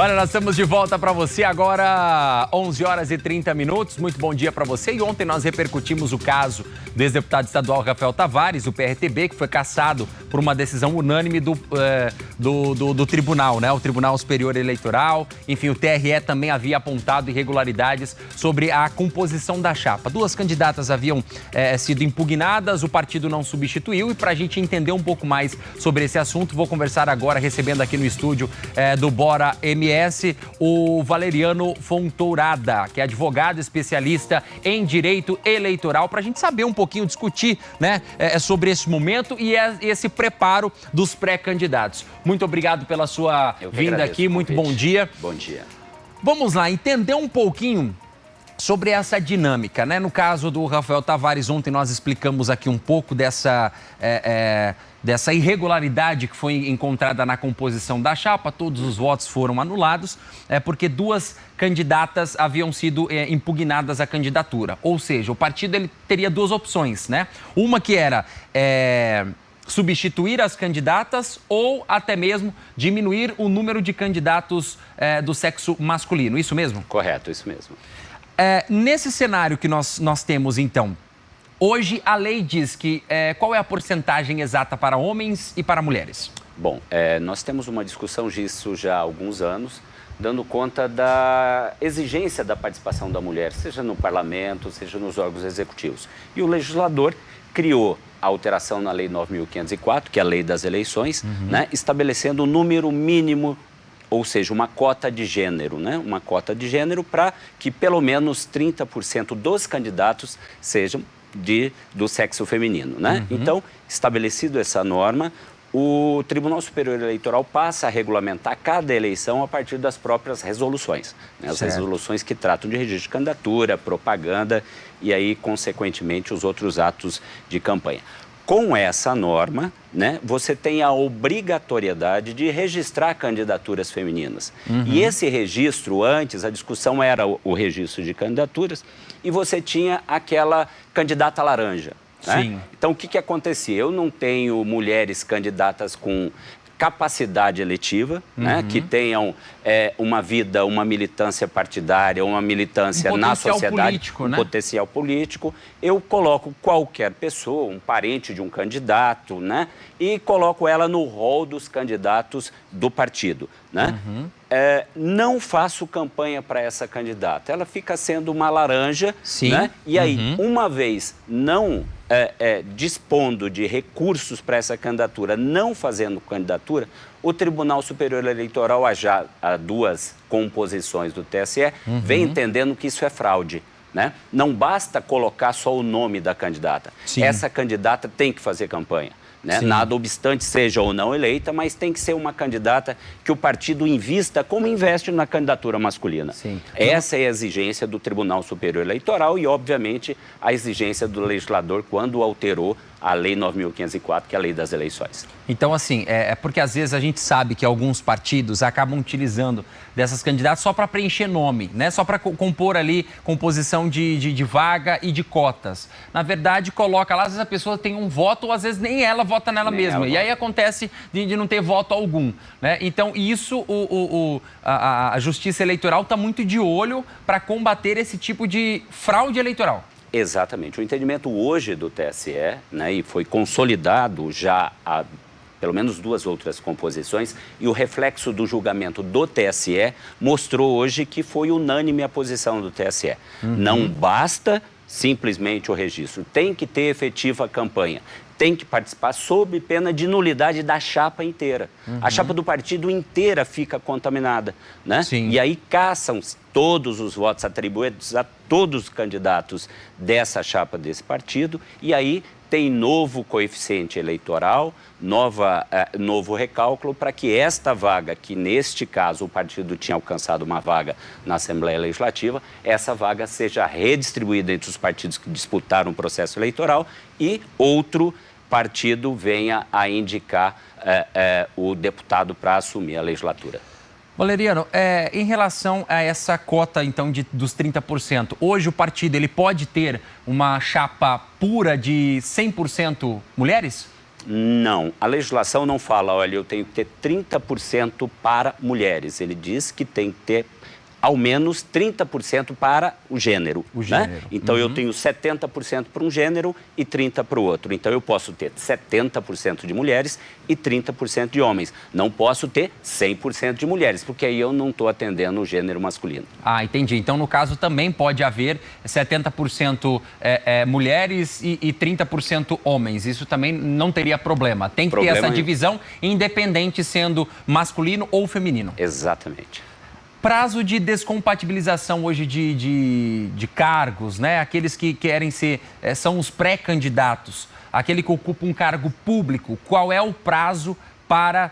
Olha, nós estamos de volta para você agora, 11 horas e 30 minutos. Muito bom dia para você. E ontem nós repercutimos o caso do ex-deputado estadual Rafael Tavares, do PRTB, que foi cassado por uma decisão unânime do tribunal, né? O Tribunal Superior Eleitoral. Enfim, o TRE também havia apontado irregularidades sobre a composição da chapa. Duas candidatas haviam sido impugnadas, o partido não substituiu. E para a gente entender um pouco mais sobre esse assunto, vou conversar agora, recebendo aqui no estúdio do Bora MS, o Valeriano Fontourada, que é advogado especialista em direito eleitoral, para a gente saber um pouquinho, discutir, né, sobre esse momento e esse preparo dos pré-candidatos. Muito obrigado pela sua vinda aqui, muito bom dia. Bom dia. Vamos lá, entender um pouquinho sobre essa dinâmica, né? No caso do Rafael Tavares, ontem nós explicamos aqui um pouco dessa irregularidade que foi encontrada na composição da chapa. Todos os votos foram anulados, porque duas candidatas haviam sido impugnadas à candidatura. Ou seja, o partido ele teria duas opções, né? Uma que era substituir as candidatas ou até mesmo diminuir o número de candidatos do sexo masculino. Isso mesmo? Correto, isso mesmo. Nesse cenário que nós temos, então, hoje a lei diz que qual é a porcentagem exata para homens e para mulheres? Bom, nós temos uma discussão disso já há alguns anos, dando conta da exigência da participação da mulher, seja no parlamento, seja nos órgãos executivos. E o legislador criou a alteração na Lei 9.504, que é a Lei das Eleições, né, estabelecendo o número mínimo, ou seja, uma cota de gênero, né? Uma cota de gênero para que pelo menos 30% dos candidatos sejam do sexo feminino, né? Então, estabelecido essa norma, o Tribunal Superior Eleitoral passa a regulamentar cada eleição a partir das próprias resoluções, né? As resoluções que tratam de registro de candidatura, propaganda e aí, consequentemente, os outros atos de campanha. Com essa norma, né, você tem a obrigatoriedade de registrar candidaturas femininas. E esse registro, antes, a discussão era o registro de candidaturas, e você tinha aquela candidata laranja. Né? Sim. Então, o que acontecia? Eu não tenho mulheres candidatas com capacidade eletiva, né, que tenham uma vida, uma militância partidária, uma militância na sociedade, político, né? Potencial político. Eu coloco qualquer pessoa, um parente de um candidato, né, e coloco ela no rol dos candidatos do partido, né? Não faço campanha para essa candidata. Ela fica sendo uma laranja, né? E aí, uma vez não dispondo de recursos para essa candidatura, não fazendo candidatura, o Tribunal Superior Eleitoral, já há duas composições do TSE, vem entendendo que isso é fraude. Né? Não basta colocar só o nome da candidata. Sim. Essa candidata tem que fazer campanha. Né? Nada obstante seja ou não eleita, mas tem que ser uma candidata que o partido invista como investe na candidatura masculina. Sim. Essa é a exigência do Tribunal Superior Eleitoral e, obviamente, a exigência do legislador quando alterou a Lei 9.504, que é a Lei das Eleições. Então, assim, porque às vezes a gente sabe que alguns partidos acabam utilizando dessas candidatas só para preencher nome, né? Só para compor ali composição de vaga e de cotas. Na verdade, coloca lá, às vezes a pessoa tem um voto ou às vezes nem ela vota nela mesma. E aí acontece de não ter voto algum, né? Então, isso a Justiça Eleitoral está muito de olho para combater esse tipo de fraude eleitoral. Exatamente. O entendimento hoje do TSE, né, e foi consolidado já há pelo menos duas outras composições, e o reflexo do julgamento do TSE mostrou hoje que foi unânime a posição do TSE. Não basta simplesmente o registro, tem que ter efetiva campanha, tem que participar sob pena de nulidade da chapa inteira. A chapa do partido inteira fica contaminada, né? Sim. E aí caçam todos os votos atribuídos a todos os candidatos dessa chapa desse partido, e aí tem novo coeficiente eleitoral, novo recálculo para que esta vaga, que neste caso o partido tinha alcançado uma vaga na Assembleia Legislativa, essa vaga seja redistribuída entre os partidos que disputaram o processo eleitoral e outro partido venha a indicar o deputado para assumir a legislatura. Valeriano, em relação a essa cota, então, dos 30%, hoje o partido ele pode ter uma chapa pura de 100% mulheres? Não, a legislação não fala, olha, eu tenho que ter 30% para mulheres. Ele diz que tem que ter ao menos 30% para o gênero. Né? Então, eu tenho 70% para um gênero e 30% para o outro. Então, eu posso ter 70% de mulheres e 30% de homens. Não posso ter 100% de mulheres, porque aí eu não estou atendendo o gênero masculino. Ah, entendi. Então, no caso, também pode haver 70% mulheres e 30% homens. Isso também não teria problema. Tem que ter essa divisão, independente sendo masculino ou feminino. Exatamente. Prazo de descompatibilização hoje de cargos, né? Aqueles que querem ser, são os pré-candidatos, aquele que ocupa um cargo público. Qual é o prazo para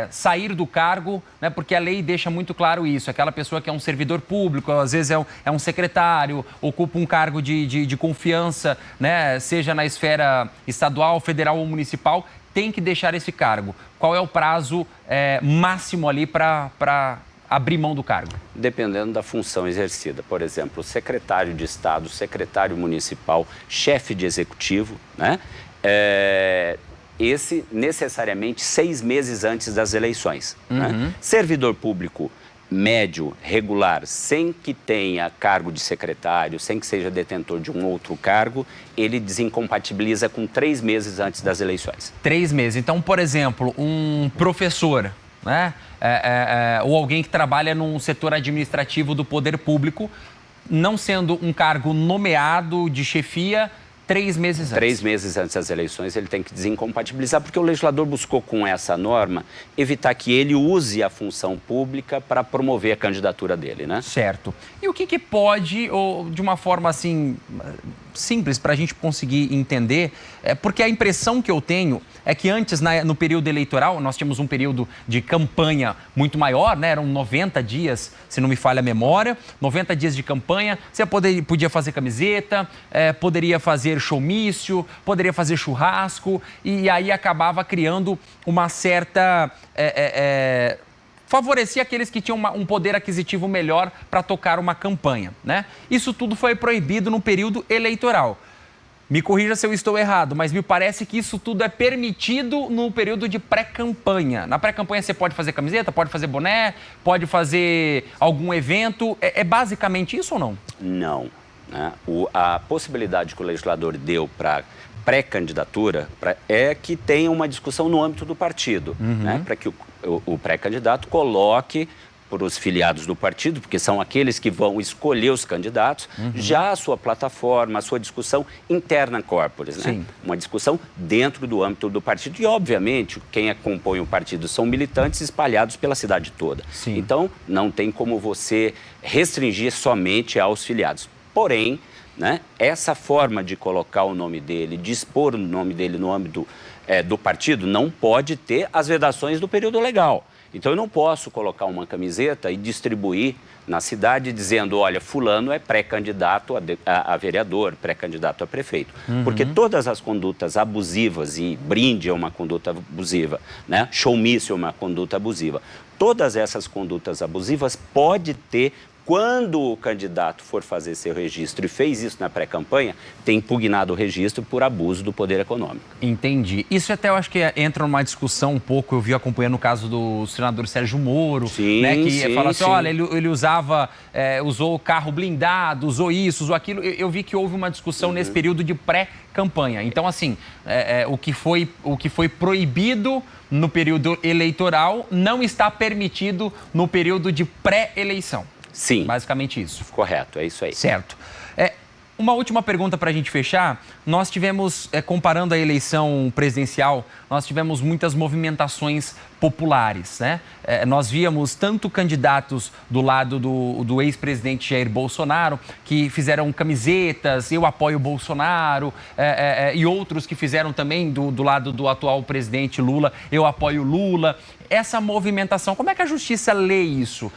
sair do cargo, né? Porque a lei deixa muito claro isso. Aquela pessoa que é um servidor público, às vezes é um secretário, ocupa um cargo de confiança, né? Seja na esfera estadual, federal ou municipal, tem que deixar esse cargo. Qual é o prazo máximo ali para abrir mão do cargo? Dependendo da função exercida. Por exemplo, secretário de Estado, secretário municipal, chefe de executivo, né? Esse necessariamente 6 meses antes das eleições. Né? Servidor público médio, regular, sem que tenha cargo de secretário, sem que seja detentor de um outro cargo, ele desincompatibiliza com 3 meses antes das eleições. 3 meses. Então, por exemplo, um professor, né? Ou alguém que trabalha num setor administrativo do poder público, não sendo um cargo nomeado de chefia, 3 meses antes. 3 meses antes das eleições ele tem que desincompatibilizar, porque o legislador buscou com essa norma evitar que ele use a função pública para promover a candidatura dele, né? Certo. E o que pode, ou de uma forma assim simples para a gente conseguir entender, porque a impressão que eu tenho é que antes, no período eleitoral, nós tínhamos um período de campanha muito maior, né? Eram 90 dias, se não me falha a memória, 90 dias de campanha, você podia fazer camiseta, poderia fazer showmício, poderia fazer churrasco, e aí acabava criando uma certa... favorecia aqueles que tinham um poder aquisitivo melhor para tocar uma campanha, né? Isso tudo foi proibido no período eleitoral. Me corrija se eu estou errado, mas me parece que isso tudo é permitido no período de pré-campanha. Na pré-campanha você pode fazer camiseta, pode fazer boné, pode fazer algum evento. É basicamente isso ou não? Não. Né? A possibilidade que o legislador deu para pré-candidatura é que tenha uma discussão no âmbito do partido, né? Para que o pré-candidato coloque para os filiados do partido, porque são aqueles que vão escolher os candidatos, já a sua plataforma, a sua discussão interna corporis, né? Uma discussão dentro do âmbito do partido. E, obviamente, quem compõe o partido são militantes espalhados pela cidade toda. Sim. Então, não tem como você restringir somente aos filiados. Porém, né, essa forma de colocar o nome dele, de expor o nome dele no âmbito do partido, não pode ter as vedações do período legal. Então, eu não posso colocar uma camiseta e distribuir na cidade dizendo, olha, fulano é pré-candidato a vereador, pré-candidato a prefeito. Porque todas as condutas abusivas, e brinde é uma conduta abusiva, né? Showmício é uma conduta abusiva. Todas essas condutas abusivas pode ter, quando o candidato for fazer seu registro e fez isso na pré-campanha, tem impugnado o registro por abuso do poder econômico. Entendi. Isso até eu acho que entra numa discussão um pouco, eu vi acompanhando o caso do senador Sérgio Moro, né, que fala assim, olha, ele usou carro blindado, usou isso, usou aquilo. Eu vi que houve uma discussão nesse período de pré-campanha. Então, assim, o que foi proibido no período eleitoral não está permitido no período de pré-eleição. Sim. Basicamente isso. Correto, é isso aí. Certo. Uma última pergunta para a gente fechar. Nós tivemos, comparando a eleição presidencial, nós tivemos muitas movimentações populares, né? Nós víamos tanto candidatos do lado do ex-presidente Jair Bolsonaro, que fizeram camisetas, eu apoio o Bolsonaro, e outros que fizeram também do lado do atual presidente Lula, eu apoio o Lula. Essa movimentação, como é que a justiça lê isso?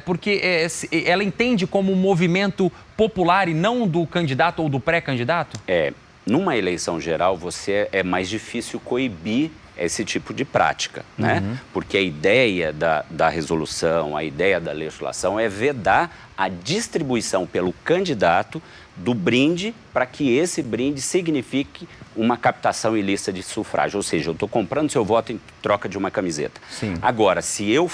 Porque ela entende como um movimento popular e não do candidato ou do pré-candidato? Numa eleição geral, é mais difícil coibir esse tipo de prática, né? Porque a ideia da resolução, a ideia da legislação é vedar a distribuição pelo candidato do brinde para que esse brinde signifique uma captação ilícita de sufrágio. Ou seja, eu estou comprando seu voto em troca de uma camiseta. Sim. Agora, se eu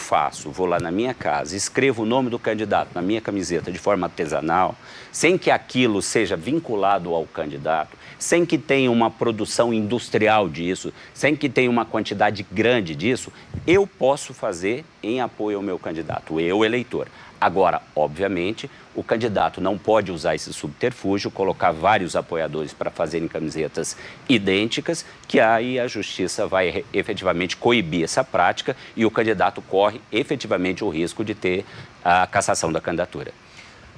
vou lá na minha casa, escrevo o nome do candidato na minha camiseta de forma artesanal, sem que aquilo seja vinculado ao candidato, sem que tenha uma produção industrial disso, sem que tenha uma quantidade grande disso, eu posso fazer em apoio ao meu candidato, eu, eleitor. Agora, obviamente, o candidato não pode usar esse subterfúgio, colocar vários apoiadores para fazerem camisetas idênticas, que aí a justiça vai efetivamente coibir essa prática e o candidato corre efetivamente o risco de ter a cassação da candidatura.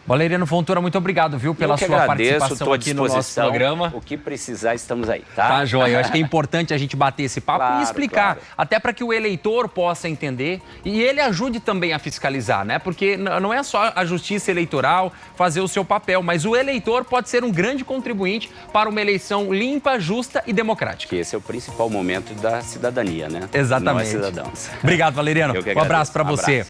Valeriano Fontoura, muito obrigado, viu, pela sua participação aqui no nosso programa. O que precisar, estamos aí, tá? Tá, joia. Eu acho que é importante a gente bater esse papo e explicar, até para que o eleitor possa entender e ele ajude também a fiscalizar, né? Porque não é só a justiça eleitoral fazer o seu papel, mas o eleitor pode ser um grande contribuinte para uma eleição limpa, justa e democrática. Que esse é o principal momento da cidadania, né? Exatamente. Nós cidadãos. Obrigado, Valeriano. Eu que Um abraço para agradeço. você.